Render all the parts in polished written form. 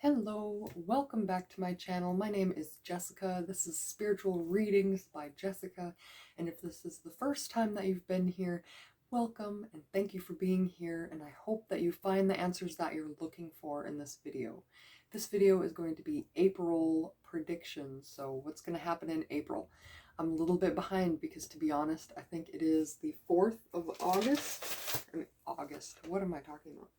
Hello, welcome back to my channel. My name is Jessica. This is Spiritual Readings by Jessica, and if this is the first time that you've been here, welcome and thank you for being here, and I hope that you find the answers that you're looking for in this video. This video is going to be April predictions, so what's going to happen in April. I'm a little bit behind because, to be honest, I think it is the 4th of August. August, what am I talking about?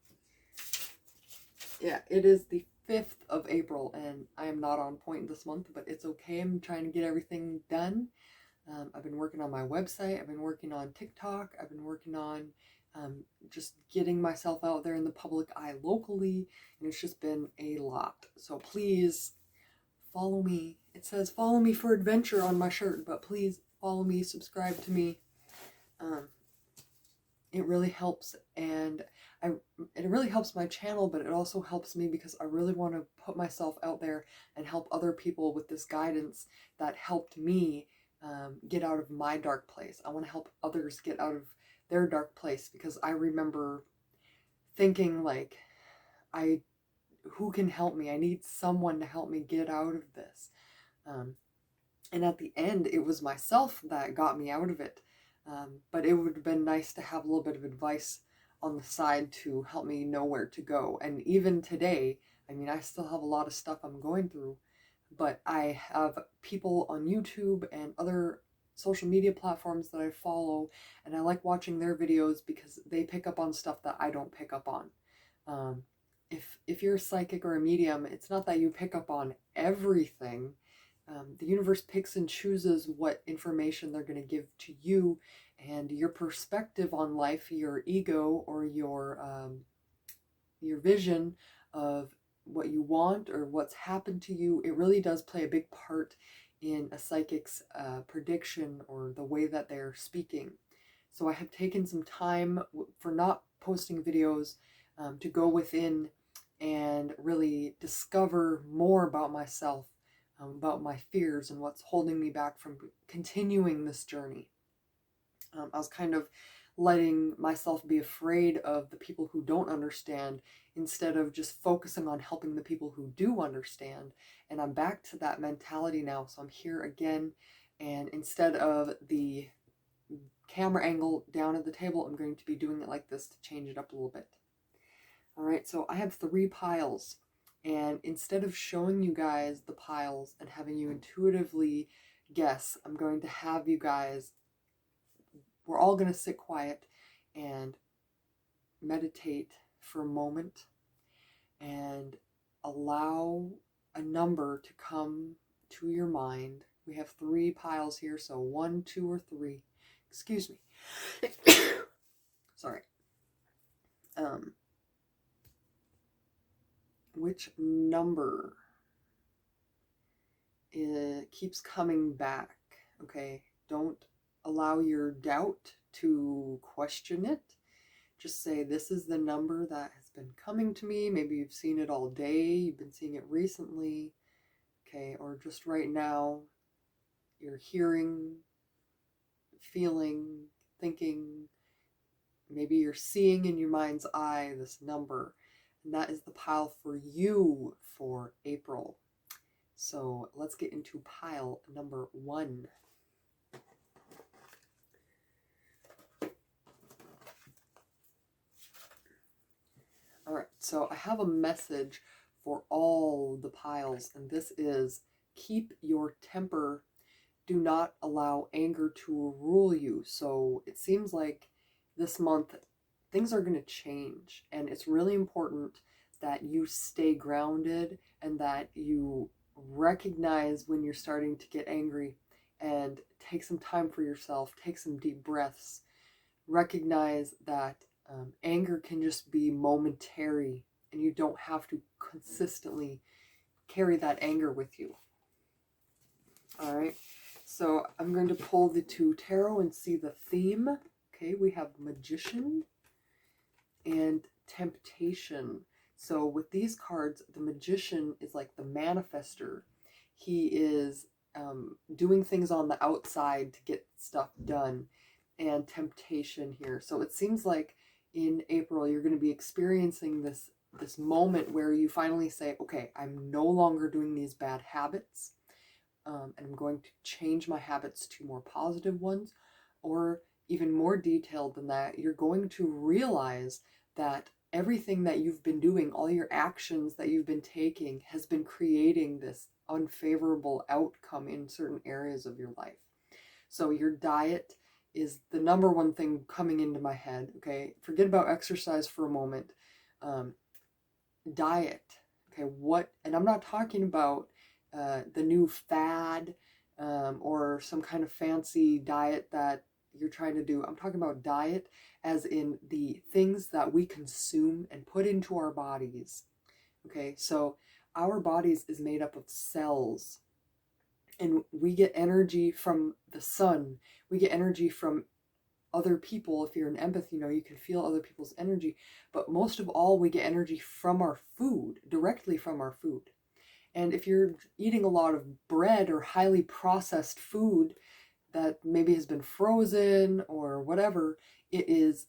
Yeah, it is the 5th of April, and I am not on point this month, but it's okay. I'm trying to get everything done. I've been working on my website, I've been working on TikTok, I've been working on just getting myself out there in the public eye locally, and it's just been a lot. So please follow me. It says follow me for adventure on my shirt, but please follow me, subscribe to me. It really helps, and it really helps my channel, but it also helps me because I really want to put myself out there and help other people with this guidance that helped me get out of my dark place. I want to help others get out of their dark place, because I remember thinking like, who can help me? I need someone to help me get out of this. And at the end, it was myself that got me out of it. But it would have been nice to have a little bit of advice on the side to help me know where to go. And even today, I mean, I still have a lot of stuff I'm going through, but I have people on YouTube and other social media platforms that I follow, and I like watching their videos because they pick up on stuff that I don't pick up on. If you're a psychic or a medium, it's not that you pick up on everything. The universe picks and chooses what information they're going to give to you, and your perspective on life, your ego, or your vision of what you want or what's happened to you, it really does play a big part in a psychic's prediction or the way that they're speaking. So I have taken some time for not posting videos to go within and really discover more about myself, about my fears and what's holding me back from continuing this journey. I was kind of letting myself be afraid of the people who don't understand instead of just focusing on helping the people who do understand. And I'm back to that mentality now. So I'm here again, and instead of the camera angle down at the table, I'm going to be doing it like this to change it up a little bit. All right, so I have 3 piles. And instead of showing you guys the piles and having you intuitively guess, I'm going to have you guys, we're all going to sit quiet and meditate for a moment and allow a number to come to your mind. We have 3 piles here, so 1, 2, or 3. Excuse me. Sorry. Which number keeps coming back? Okay, don't allow your doubt to question it. Just say, this is the number that has been coming to me. Maybe you've seen it all day, you've been seeing it recently, okay, or just right now, you're hearing, feeling, thinking, maybe you're seeing in your mind's eye this number. And that is the pile for you for April. So let's get into pile number 1. All right, so I have a message for all the piles, and this is: keep your temper. Do not allow anger to rule you. So it seems like this month things are going to change, and it's really important that you stay grounded and that you recognize when you're starting to get angry and take some time for yourself, take some deep breaths, recognize that anger can just be momentary and you don't have to consistently carry that anger with you. All right, so I'm going to pull the 2 tarot and see the theme. Okay, we have Magician and Temptation. So with these cards, the Magician is like the manifester. He is doing things on the outside to get stuff done, and temptation here. So it seems like in April you're going to be experiencing this this moment where you finally say, okay, I'm no longer doing these bad habits, and I'm going to change my habits to more positive ones. Or even more detailed than that, you're going to realize that everything that you've been doing, all your actions that you've been taking, has been creating this unfavorable outcome in certain areas of your life. So your diet is the number one thing coming into my head. Okay, forget about exercise for a moment. Diet. Okay, what? And I'm not talking about the new fad, or some kind of fancy diet that you're trying to do. I'm talking about diet as in the things that we consume and put into our bodies. Okay, so our bodies is made up of cells, and we get energy from the sun. We get energy from other people. If you're an empath, you can feel other people's energy. But most of all, we get energy from our food, directly from our food. And if you're eating a lot of bread or highly processed food that maybe has been frozen or whatever, it is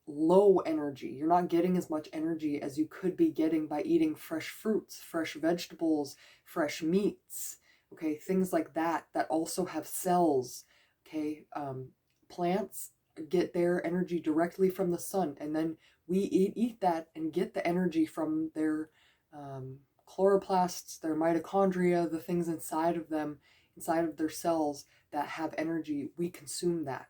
low energy. You're not getting as much energy as you could be getting by eating fresh fruits, fresh vegetables, fresh meats, okay, things like that also have cells. Okay, plants get their energy directly from the sun, and then we eat that and get the energy from their chloroplasts, their mitochondria, the things inside of them, inside of their cells that have energy. We consume that.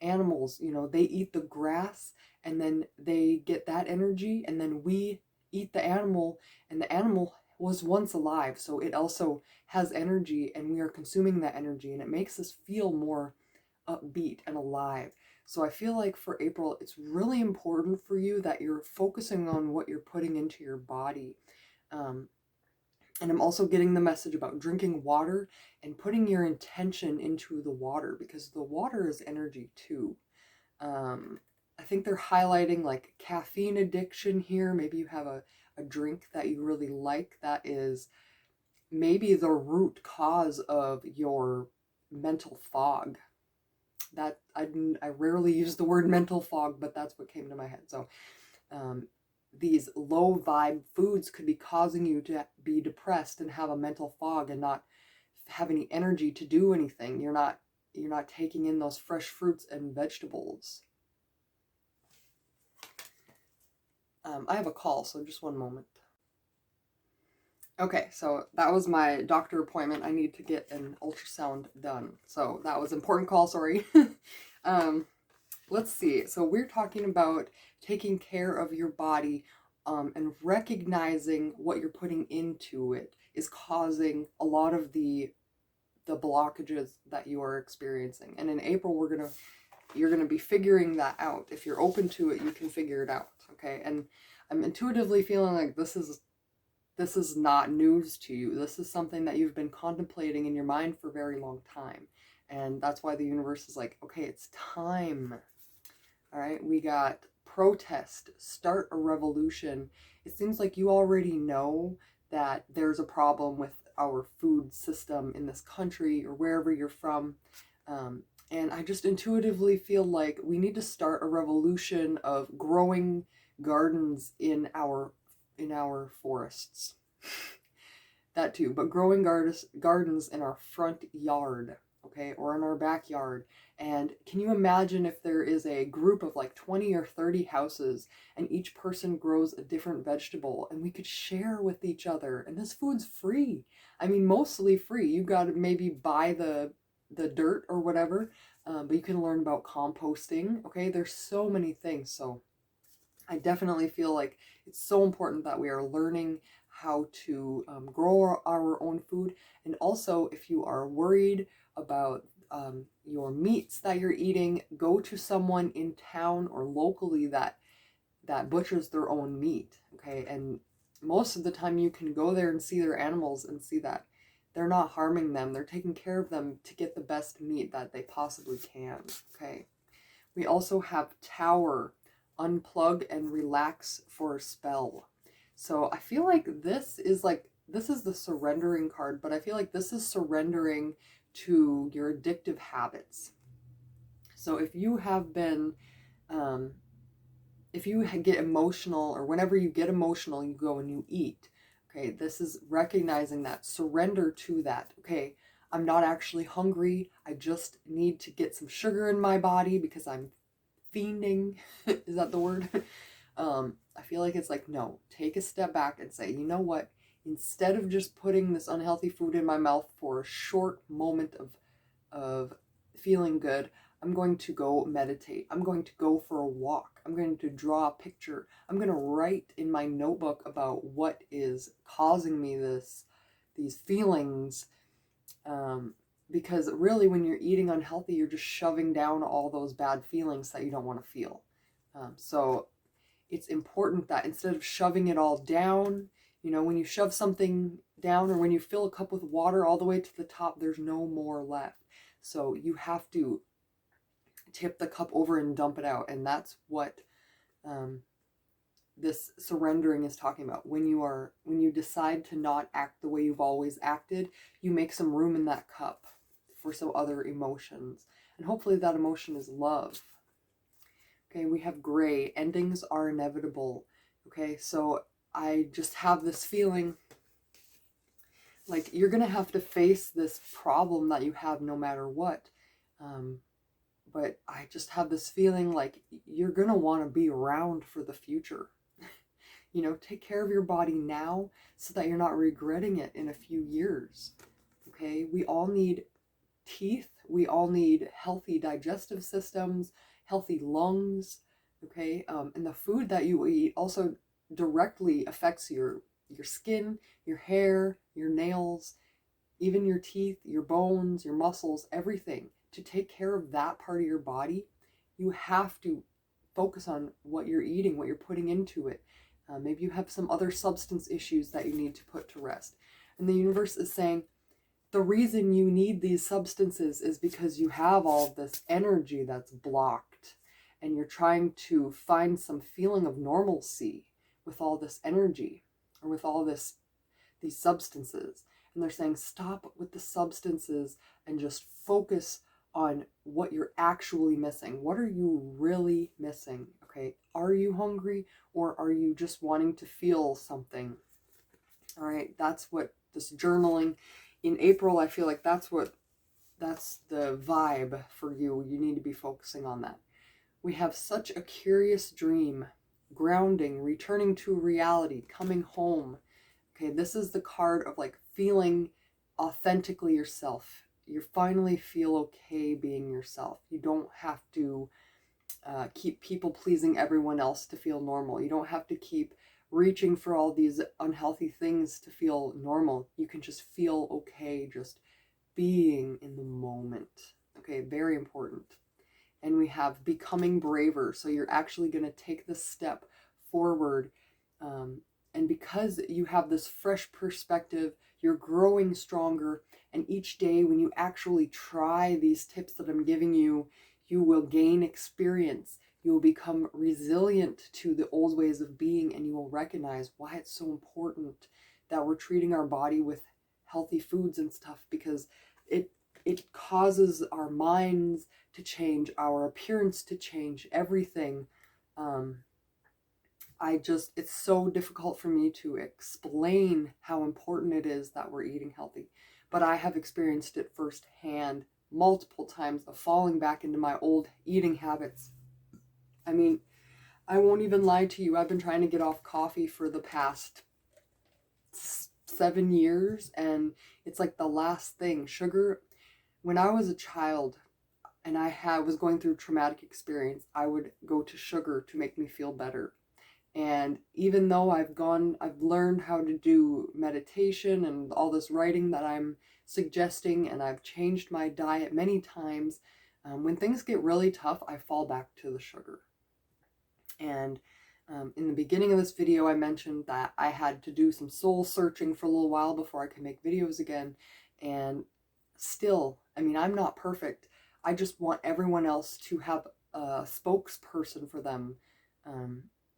Animals, they eat the grass, and then they get that energy, and then we eat the animal, and the animal was once alive, so it also has energy, and we are consuming that energy, and it makes us feel more upbeat and alive. So I feel like for April, it's really important for you that you're focusing on what you're putting into your body. And I'm also getting the message about drinking water and putting your intention into the water, because the water is energy too. I think they're highlighting like caffeine addiction here. Maybe you have a drink that you really like that is maybe the root cause of your mental fog. That I rarely use the word mental fog, but that's what came to my head. So these low vibe foods could be causing you to be depressed and have a mental fog and not have any energy to do anything. You're not taking in those fresh fruits and vegetables. I have a call, so just one moment. Okay, so that was my doctor appointment. I need to get an ultrasound done. So that was an important call, sorry. Let's see. So we're talking about taking care of your body, and recognizing what you're putting into it is causing a lot of the blockages that you are experiencing. And in April, you're gonna be figuring that out. If you're open to it, you can figure it out. Okay. And I'm intuitively feeling like this is not news to you. This is something that you've been contemplating in your mind for a very long time. And that's why the universe is like, okay, it's time. All right, we got protest, start a revolution. It seems like you already know that there's a problem with our food system in this country or wherever you're from. And I just intuitively feel like we need to start a revolution of growing gardens in our forests. That too, but growing gardens in our front yard, okay, or in our backyard. And can you imagine if there is a group of like 20 or 30 houses, and each person grows a different vegetable, and we could share with each other, and this food's free. I mean, mostly free. You got to maybe buy the dirt or whatever, but you can learn about composting. Okay, there's so many things. So I definitely feel like it's so important that we are learning how to grow our own food. And also, if you are worried about your meats that you're eating, go to someone in town or locally that butchers their own meat. Okay, and most of the time you can go there and see their animals and see that they're not harming them. They're taking care of them to get the best meat that they possibly can. Okay, we also have Tower, unplug and relax for a spell. So I feel like this is the surrendering card, but I feel like this is surrendering to your addictive habits. So if you have been if you get emotional, or whenever you get emotional, you go and you eat. Okay, this is recognizing that, surrender to that. Okay, I'm not actually hungry. I just need to get some sugar in my body because I'm fiending. Is that the word? I feel like it's like, no, take a step back and say, you know what? Instead of just putting this unhealthy food in my mouth for a short moment of feeling good, I'm going to go meditate. I'm going to go for a walk. I'm going to draw a picture. I'm going to write in my notebook about what is causing me these feelings. Because really, when you're eating unhealthy, you're just shoving down all those bad feelings that you don't want to feel. So it's important that instead of shoving it all down, when you shove something down, or when you fill a cup with water all the way to the top, there's no more left. So you have to tip the cup over and dump it out. And that's what this surrendering is talking about. When you decide to not act the way you've always acted, you make some room in that cup for some other emotions. And hopefully that emotion is love. Okay, we have gray. Endings are inevitable. Okay, so I just have this feeling like you're going to have to face this problem that you have no matter what. But I just have this feeling like you're going to want to be around for the future. Take care of your body now so that you're not regretting it in a few years. Okay, we all need teeth. We all need healthy digestive systems, healthy lungs. Okay, and the food that you eat also directly affects your skin, your hair, your nails, even your teeth, your bones, your muscles, everything. To take care of that part of your body, you have to focus on what you're eating, what you're putting into it. Maybe you have some other substance issues that you need to put to rest. And the universe is saying, the reason you need these substances is because you have all of this energy that's blocked, and you're trying to find some feeling of normalcy with all this energy, or with all these substances. And they're saying, stop with the substances and just focus on what you're actually missing. What are you really missing? Okay, are you hungry, or are you just wanting to feel something? All right, that's what this journaling in April, I feel like that's the vibe for you. You need to be focusing on that. We have such a curious dream, grounding, returning to reality, coming home. Okay, this is the card of like feeling authentically yourself. You finally feel okay being yourself. You don't have to keep people pleasing everyone else to feel normal. You don't have to keep reaching for all these unhealthy things to feel normal. You can just feel okay just being in the moment. Okay, very important. And we have becoming braver. So you're actually going to take the step forward. And because you have this fresh perspective, you're growing stronger. And each day when you actually try these tips that I'm giving you, you will gain experience. You will become resilient to the old ways of being, and you will recognize why it's so important that we're treating our body with healthy foods and stuff, because it causes our minds to change, our appearance to change, everything. It's so difficult for me to explain how important it is that we're eating healthy, but I have experienced it firsthand multiple times of falling back into my old eating habits. I mean, I won't even lie to you. I've been trying to get off coffee for the past 7 years, and it's like the last thing. Sugar, when I was a child and was going through traumatic experience, I would go to sugar to make me feel better. And even though I've learned how to do meditation and all this writing that I'm suggesting, and I've changed my diet many times, when things get really tough, I fall back to the sugar. And in the beginning of this video, I mentioned that I had to do some soul searching for a little while before I could make videos again. And still, I mean, I'm not perfect. I just want everyone else to have a spokesperson for them,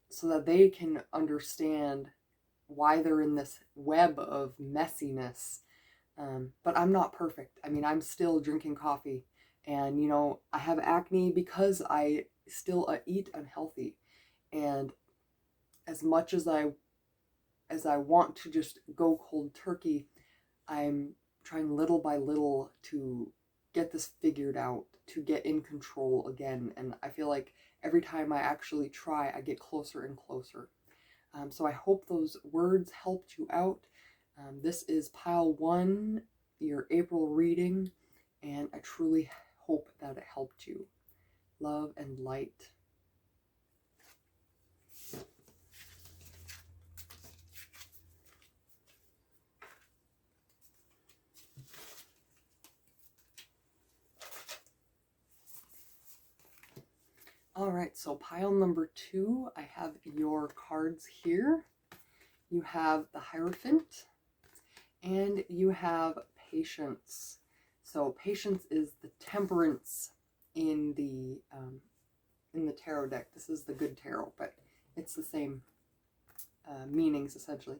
so that they can understand why they're in this web of messiness. But I'm not perfect. I mean, I'm still drinking coffee, and I have acne because I still eat unhealthy. And as much as I want to just go cold turkey, I'm trying little by little to get this figured out, to get in control again. And I feel like every time I actually try, I get closer and closer. So I hope those words helped you out. This is pile 1, your April reading, and I truly hope that it helped you. Love and light. All right, so pile number 2, I have your cards here. You have the Hierophant, and you have Patience. So Patience is the Temperance in the tarot deck. This is the good tarot, but it's the same meanings essentially.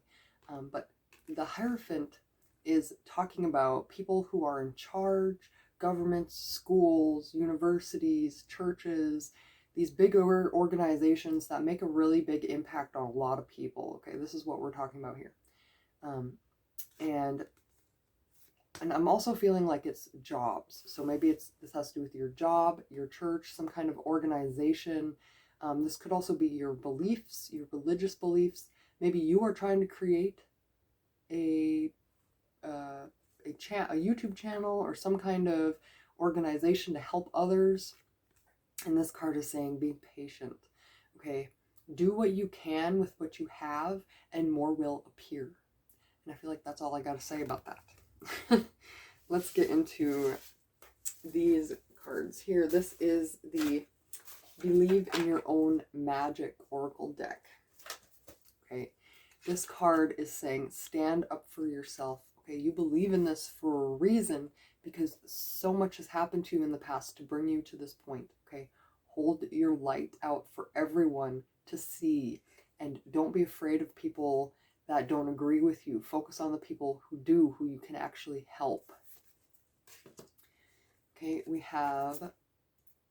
But the Hierophant is talking about people who are in charge, governments, schools, universities, churches, these bigger organizations that make a really big impact on a lot of people. Okay, this is what we're talking about here. And I'm also feeling like it's jobs. So maybe this has to do with your job, your church, some kind of organization. This could also be your beliefs, your religious beliefs. Maybe you are trying to create a YouTube channel or some kind of organization to help others. And this card is saying, be patient. Okay, do what you can with what you have, and more will appear. And I feel like that's all I got to say about that. Let's get into these cards here. This is the Believe in Your Own Magic Oracle deck. Okay, this card is saying, stand up for yourself. Okay, you believe in this for a reason, because so much has happened to you in the past to bring you to this point. Okay, hold your light out for everyone to see, and don't be afraid of people that don't agree with you. Focus on the people who do, who you can actually help. Okay, we have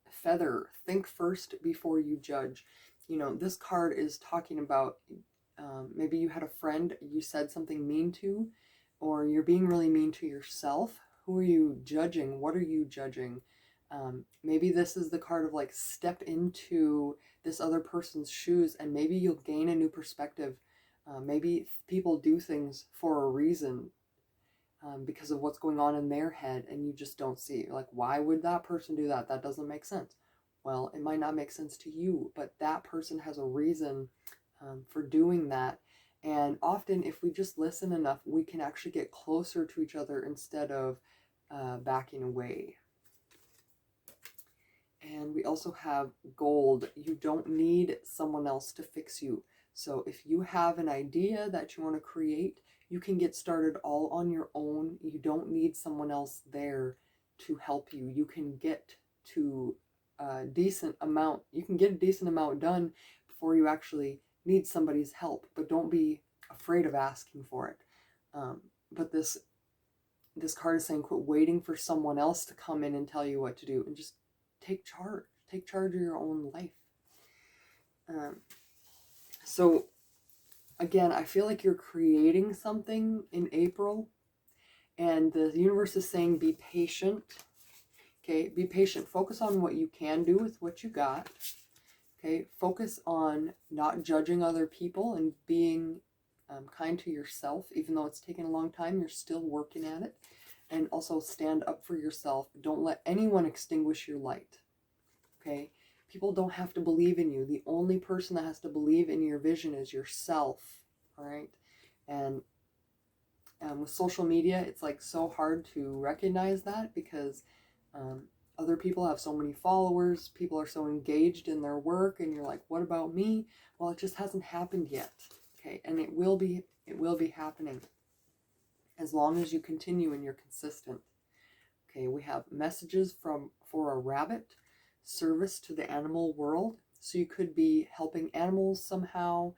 Feather. Think first before you judge. You know, this card is talking about maybe you had a friend you said something mean to, or you're being really mean to yourself. Who are you judging? What are you judging? Maybe this is the card of like, step into this other person's shoes, and maybe you'll gain a new perspective. Maybe people do things for a reason, because of what's going on in their head, and you just don't see it. You're like, why would that person do that? That doesn't make sense. Well, it might not make sense to you, but that person has a reason for doing that. And often, if we just listen enough, we can actually get closer to each other instead of backing away. And we also have Gold. You don't need someone else to fix you. So if you have an idea that you want to create, you can get started all on your own. You don't need someone else there to help you. You can get to a decent amount. You can get a decent amount done before you actually need somebody's help. But don't be afraid of asking for it. But this card is saying, quit waiting for someone else to come in and tell you what to do, and just take charge. Take charge of your own life. So again, I feel like you're creating something in April, and the universe is saying, be patient. Okay, be patient. Focus on what you can do with what you got. Okay, focus on not judging other people and being kind to yourself. Even though it's taken a long time, you're still working at it. And also stand up for yourself. Don't let anyone extinguish your light. Okay, people don't have to believe in you. The only person that has to believe in your vision is yourself. All right, and with social media, it's like so hard to recognize that, because other people have so many followers, people are so engaged in their work, and you're like, what about me? Well, it just hasn't happened yet. Okay, and it will be happening as long as you continue and you're consistent. Okay, we have messages for a rabbit, service to the animal world. So you could be helping animals somehow.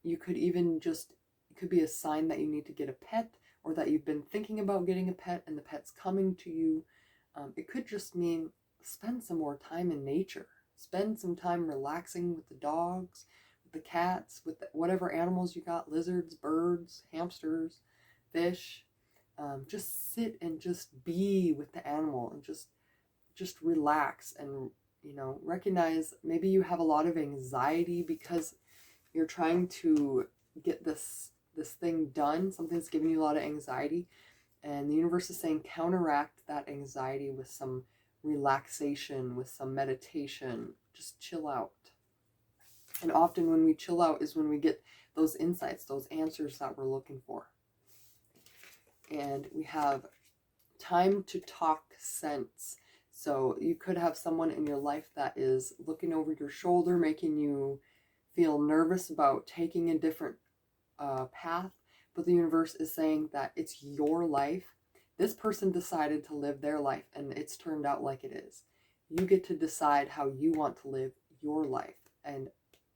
You could even just, it could be a sign that you need to get a pet, or that you've been thinking about getting a pet and the pet's coming to you. It could just mean spend some more time in nature. spend some time relaxing with the dogs, with the cats, with whatever animals you got, lizards, birds, hamsters, fish. Just sit and just be with the animal and just relax and, recognize maybe you have a lot of anxiety because you're trying to get this thing done. Something's giving you a lot of anxiety, and the universe is saying counteract that anxiety with some relaxation, with some meditation. Just chill out. And often when we chill out is when we get those insights, those answers that we're looking for. And we have time to talk sense. So you could have someone in your life that is looking over your shoulder, making you feel nervous about taking a different path, but the universe is saying that it's your life. This person decided to live their life, and it's turned out like it is. You get to decide how you want to live your life, and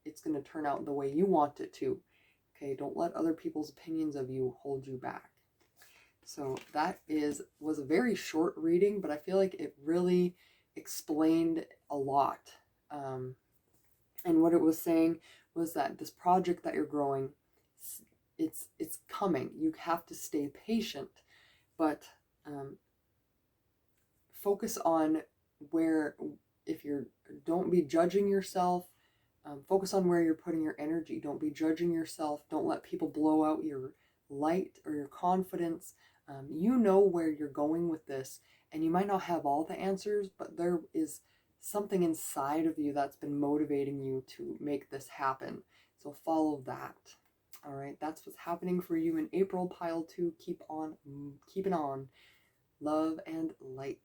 it's going to turn out the way you want it to. Okay, don't let other people's opinions of you hold you back. So that was a very short reading, but I feel like it really explained a lot. And what it was saying was that this project that you're growing, it's coming. You have to stay patient, but focus on don't be judging yourself. Focus on where you're putting your energy. Don't be judging yourself. Don't let people blow out your light or your confidence. You know where you're going with this, and you might not have all the answers, but there is something inside of you that's been motivating you to make this happen. So follow that. All right, that's what's happening for you in April, pile 2. Keep it on. Love and light.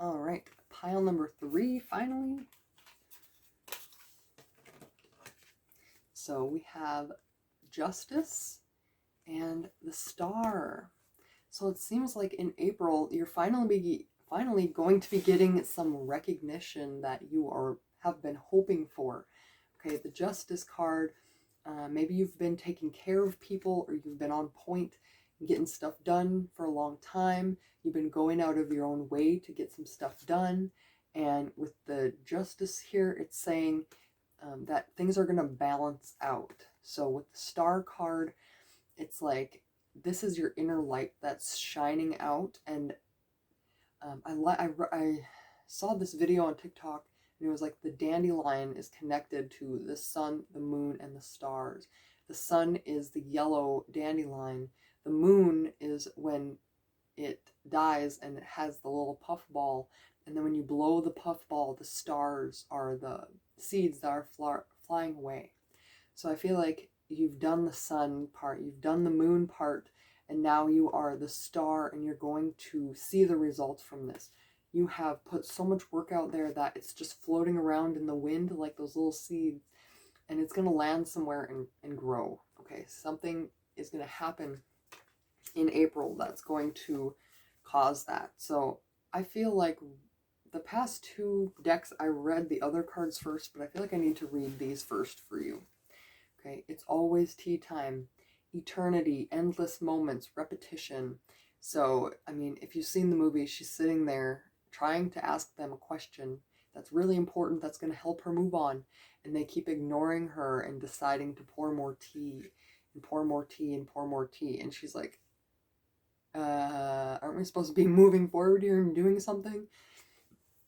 All right, pile number 3, finally. So we have Justice and the Star. So it seems like in April, you're finally going to be getting some recognition that you have been hoping for. Okay, the Justice card, maybe you've been taking care of people, or you've been on point and getting stuff done for a long time. You've been going out of your own way to get some stuff done. And with the Justice here, it's saying that things are going to balance out. So with the Star card, it's like this is your inner light that's shining out. And I saw this video on TikTok, and it was like the dandelion is connected to the sun, the moon, and the stars. The sun is the yellow dandelion. The moon is when it dies and it has the little puff ball. And then when you blow the puff ball, the stars are the seeds that are flying away. So I feel like you've done the sun part, you've done the moon part, and now you are the star, and you're going to see the results from this. You have put so much work out there that it's just floating around in the wind like those little seeds, and it's going to land somewhere and grow. Okay, something is going to happen in April that's going to cause that. So I feel like the past 2 decks, I read the other cards first, but I feel like I need to read these first for you. Okay, it's always tea time, eternity, endless moments, repetition. So, I mean, if you've seen the movie, she's sitting there trying to ask them a question that's really important, that's going to help her move on, and they keep ignoring her and deciding to pour more tea and pour more tea and pour more tea. And she's like, aren't we supposed to be moving forward here and doing something?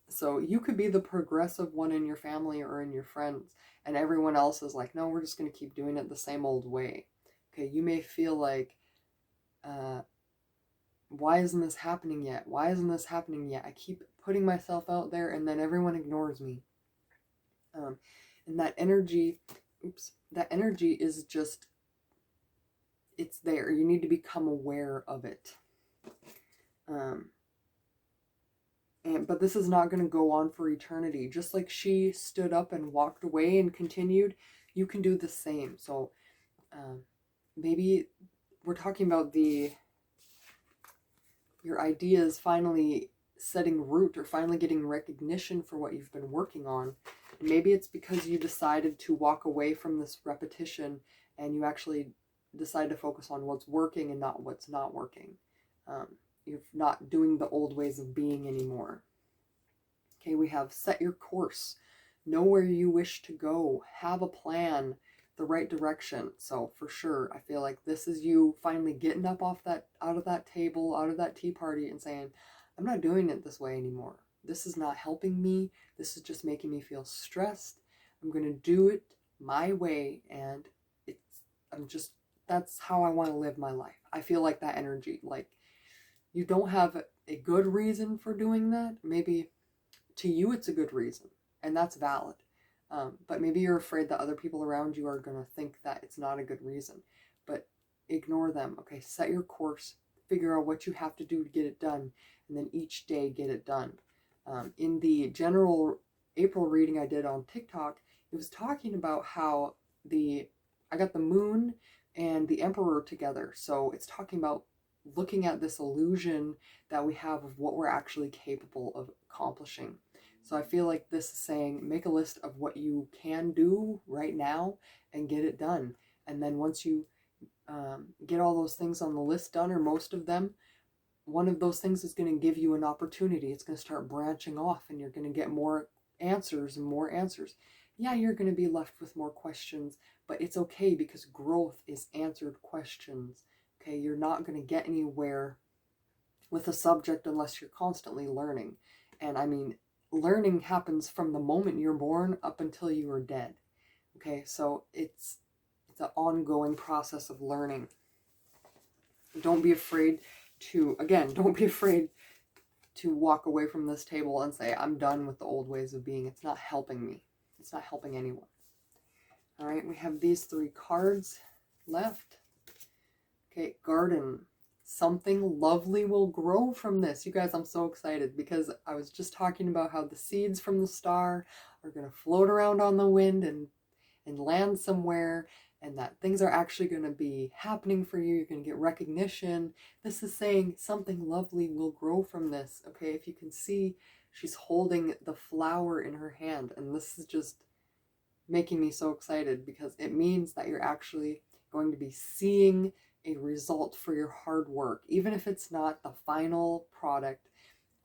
So you could be the progressive one in your family or in your friends, and everyone else is like, no, we're just going to keep doing it the same old way. Okay, you may feel like, why isn't this happening yet? Why isn't this happening yet? I keep putting myself out there, and then everyone ignores me. And that energy is just, it's there. You need to become aware of it. But this is not going to go on for eternity. Just like she stood up and walked away and continued, you can do the same. So maybe we're talking about your ideas finally setting root, or finally getting recognition for what you've been working on. Maybe it's because you decided to walk away from this repetition and you actually decide to focus on what's working and not what's not working. You're not doing the old ways of being anymore. Okay, we have set your course. Know where you wish to go. Have a plan, the right direction. So for sure, I feel like this is you finally getting up out of that table, out of that tea party and saying, I'm not doing it this way anymore. This is not helping me. This is just making me feel stressed. I'm going to do it my way, and that's how I want to live my life. I feel like that energy. Like, you don't have a good reason for doing that. Maybe to you it's a good reason, and that's valid. But maybe you're afraid that other people around you are going to think that it's not a good reason. But ignore them. Okay, set your course. Figure out what you have to do to get it done, and then each day get it done. In the general April reading I did on TikTok, it was talking about how I got the moon and the emperor together. So it's talking about looking at this illusion that we have of what we're actually capable of accomplishing. So I feel like this is saying, make a list of what you can do right now and get it done. And then once you get all those things on the list done, or most of them, one of those things is going to give you an opportunity. It's going to start branching off, and you're going to get more answers and more answers. Yeah, you're going to be left with more questions, but it's okay, because growth is answered questions. Okay, you're not going to get anywhere with a subject unless you're constantly learning. And I mean, learning happens from the moment you're born up until you are dead. Okay, so it's an ongoing process of learning. Don't be afraid to walk away from this table and say, I'm done with the old ways of being. It's not helping me. It's not helping anyone. All right, we have these 3 cards left. Okay, garden. Something lovely will grow from this. You guys, I'm so excited, because I was just talking about how the seeds from the star are going to float around on the wind and land somewhere, and that things are actually going to be happening for you. You're going to get recognition. This is saying something lovely will grow from this. Okay, if you can see, she's holding the flower in her hand, and this is just making me so excited, because it means that you're actually going to be seeing a result for your hard work. Even if it's not the final product,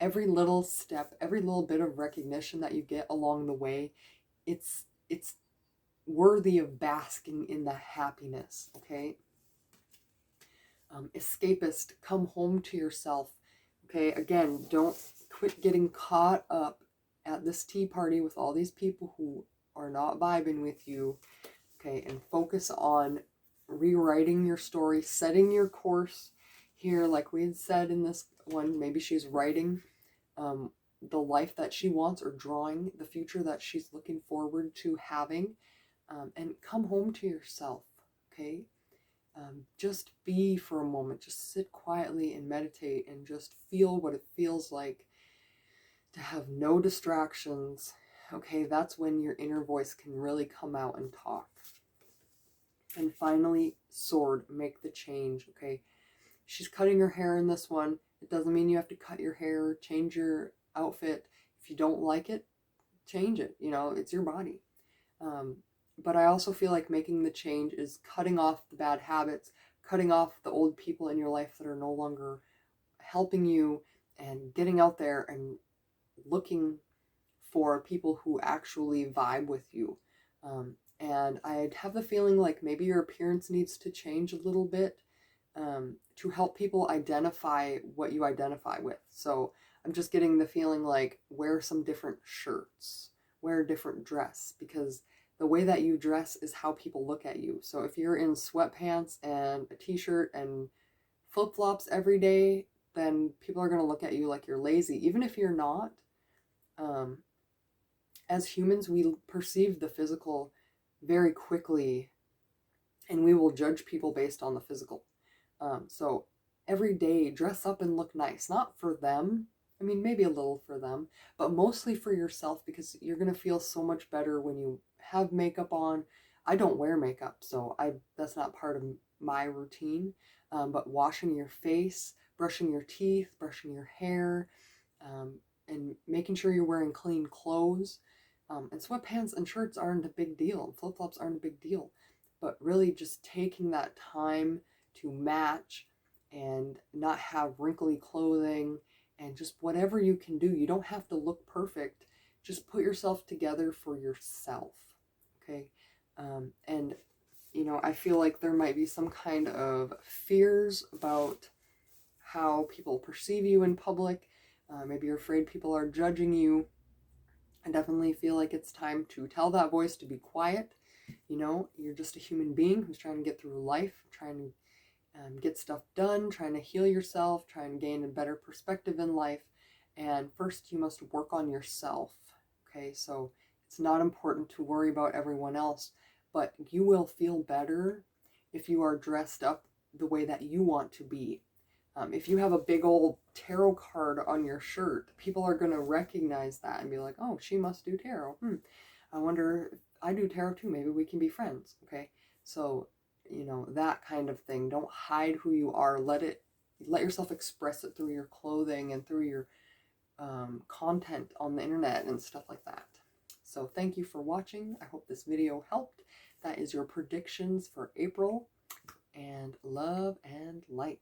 every little step, every little bit of recognition that you get along the way, it's worthy of basking in the happiness. Okay, escapist, come home to yourself. Okay, again, don't quit getting caught up at this tea party with all these people who are not vibing with you. Okay, and focus on rewriting your story, setting your course here. Like we had said in this one, maybe she's writing the life that she wants, or drawing the future that she's looking forward to having. And come home to yourself. Okay, just be for a moment. Just sit quietly and meditate, and just feel what it feels like to have no distractions. Okay, that's when your inner voice can really come out and talk. And finally, sword, make the change. Okay, she's cutting her hair in this one. It doesn't mean you have to cut your hair, change your outfit. If you don't like it, change it. You know, it's your body. But I also feel like making the change is cutting off the bad habits, cutting off the old people in your life that are no longer helping you, and getting out there and looking for people who actually vibe with you. And I have the feeling like maybe your appearance needs to change a little bit to help people identify what you identify with. So I'm just getting the feeling like, wear some different shirts, wear a different dress, because the way that you dress is how people look at you. So if you're in sweatpants and a t-shirt and flip-flops every day, then people are going to look at you like you're lazy, even if you're not. As humans, we perceive the physical very quickly, and we will judge people based on the physical. So every day, dress up and look nice. Not for them. I mean, maybe a little for them, but mostly for yourself, because you're going to feel so much better when you have makeup on. I don't wear makeup, so that's not part of my routine. But washing your face, brushing your teeth, brushing your hair, and making sure you're wearing clean clothes. And sweatpants and shirts aren't a big deal. Flip-flops aren't a big deal. But really just taking that time to match and not have wrinkly clothing, and just whatever you can do. You don't have to look perfect. Just put yourself together for yourself. Okay? And, you know, I feel like there might be some kind of fears about how people perceive you in public. Maybe you're afraid people are judging you. I definitely feel like it's time to tell that voice to be quiet. You know, you're just a human being who's trying to get through life, trying to get stuff done, trying to heal yourself, trying to gain a better perspective in life. And first, you must work on yourself. Okay, so it's not important to worry about everyone else, but you will feel better if you are dressed up the way that you want to be. If you have a big old tarot card on your shirt, people are going to recognize that and be like, oh, she must do tarot. I wonder if I do tarot too. Maybe we can be friends. Okay. So, you know, that kind of thing. Don't hide who you are. Let yourself express it through your clothing and through your content on the internet and stuff like that. So thank you for watching. I hope this video helped. That is your predictions for April, and love and light.